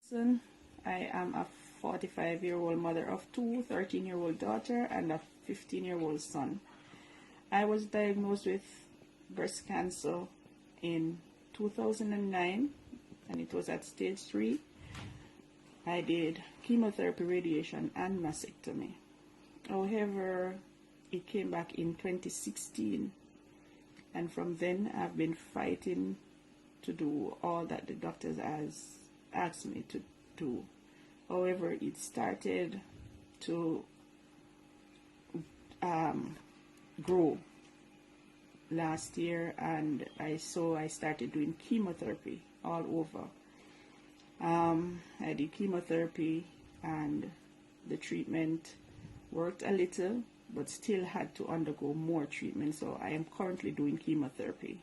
Son, I am a 45-year-old mother of two, 13-year-old daughter and a 15-year-old son. I was diagnosed with breast cancer in 2009 and it was at stage 3. I did chemotherapy, radiation and mastectomy. However, it came back in 2016 and from then I've been fighting to do all that the doctors has asked me to do. However, it started to grow last year, and I started doing chemotherapy all over. I did chemotherapy and the treatment worked a little, but still had to undergo more treatment, so I am currently doing chemotherapy.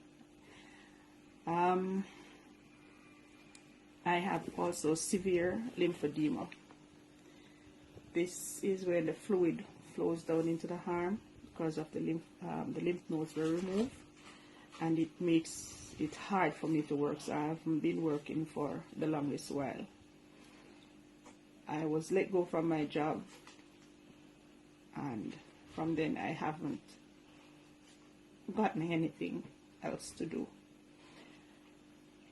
I have also severe lymphedema. This is when the fluid flows down into the arm because of the lymph nodes were removed, and it makes it hard for me to work, so I haven't been working for the longest while. I was let go from my job, and from then I haven't gotten anything else to do.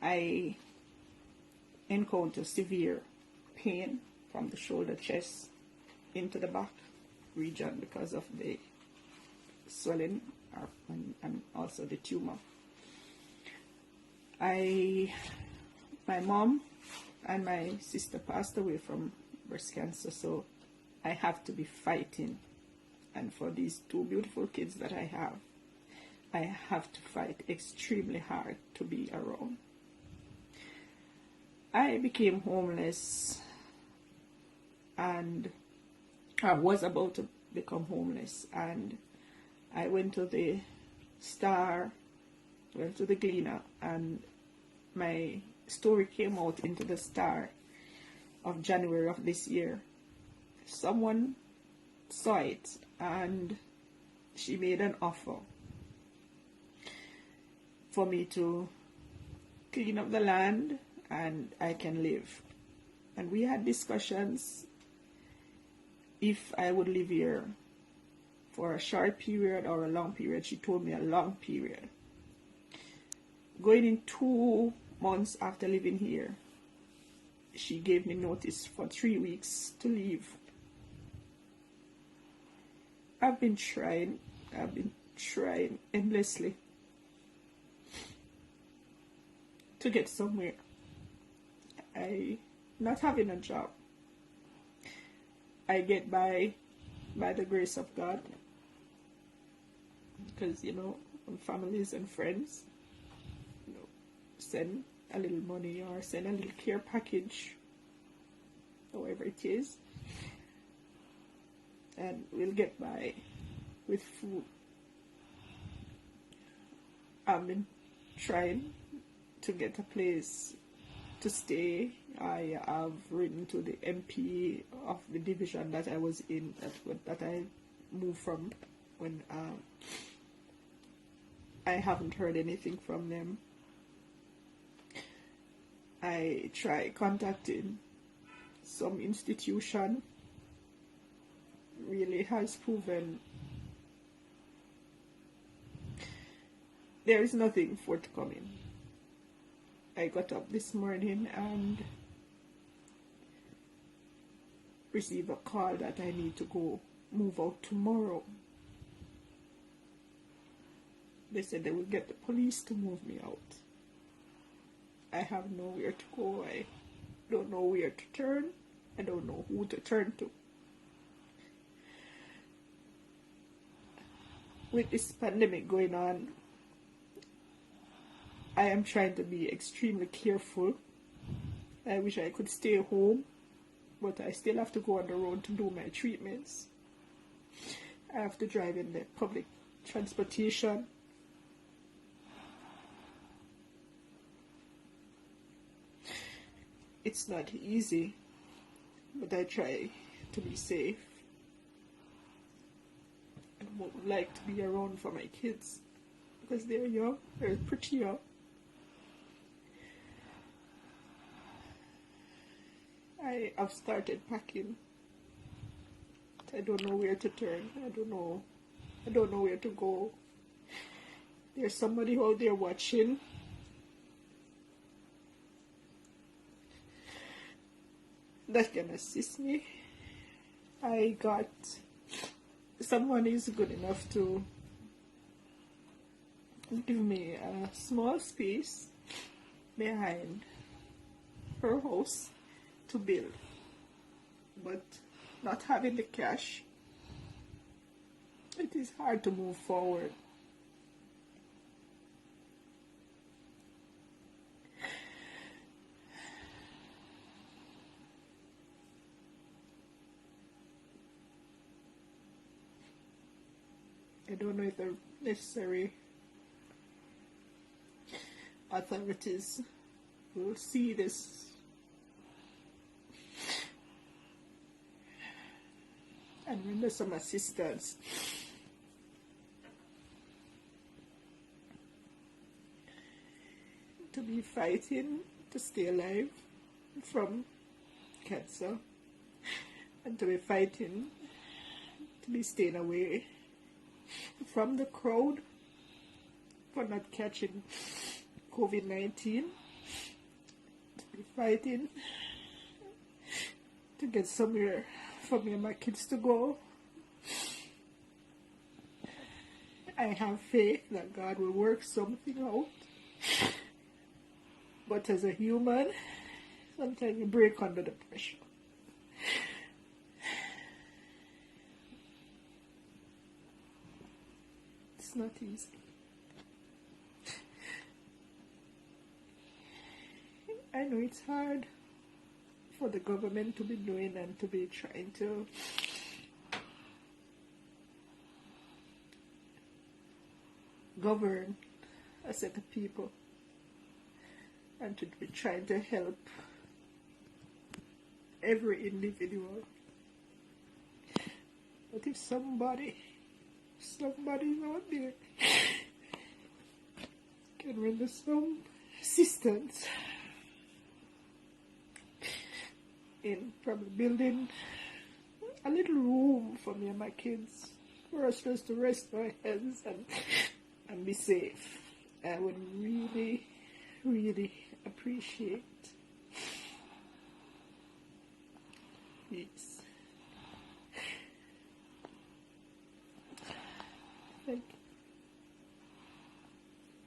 I encounter severe pain from the shoulder, chest into the back region because of the swelling and also the tumor. My mom and my sister passed away from breast cancer, so I have to be fighting, and for these two beautiful kids that I have to fight extremely hard to be around. I became homeless, and I was about to become homeless, and I went to the Star, went to the Gleaner, and my story came out into the Star of January of this year. Someone saw it and she made an offer for me to clean up the land and I can live. And we had discussions if I would live here for a short period or a long period. She told me a long period. Going in 2 months after living here, she gave me notice for 3 weeks to leave. I've been trying endlessly to get somewhere. Not having a job, I get by the grace of God, because families and friends send a little money or send a little care package, however it is, and we'll get by with food. I've been trying to get a place to stay. I have written to the MP of the division that I was in, that I moved from, when I haven't heard anything from them. I try contacting some institution, really has proven there is nothing forthcoming. I got up this morning and received a call that I need to go move out tomorrow. They said they will get the police to move me out. I have nowhere to go. I don't know where to turn. I don't know who to turn to. With this pandemic going on, I am trying to be extremely careful. I wish I could stay home, but I still have to go on the road to do my treatments. I have to drive in the public transportation. It's not easy, but I try to be safe. I would like to be around for my kids because they're young, they're pretty young. I have started packing. I don't know where to turn. I don't know where to go. There's somebody out there watching. That can assist me. I got someone is good enough to give me a small space behind her house to build, but not having the cash, it is hard to move forward. I don't know if the necessary authorities will see this and render some assistance. To be fighting to stay alive from cancer, and to be fighting to be staying away from the crowd for not catching COVID-19, to be fighting to get somewhere for me and my kids to go. I have faith that God will work something out. But as a human, sometimes you break under the pressure. It's not easy. I know it's hard for the government to be doing and to be trying to govern a set of people and to be trying to help every individual. But if somebody out there can render some assistance in probably building a little room for me and my kids, for us just to rest our heads and be safe, I would really, really appreciate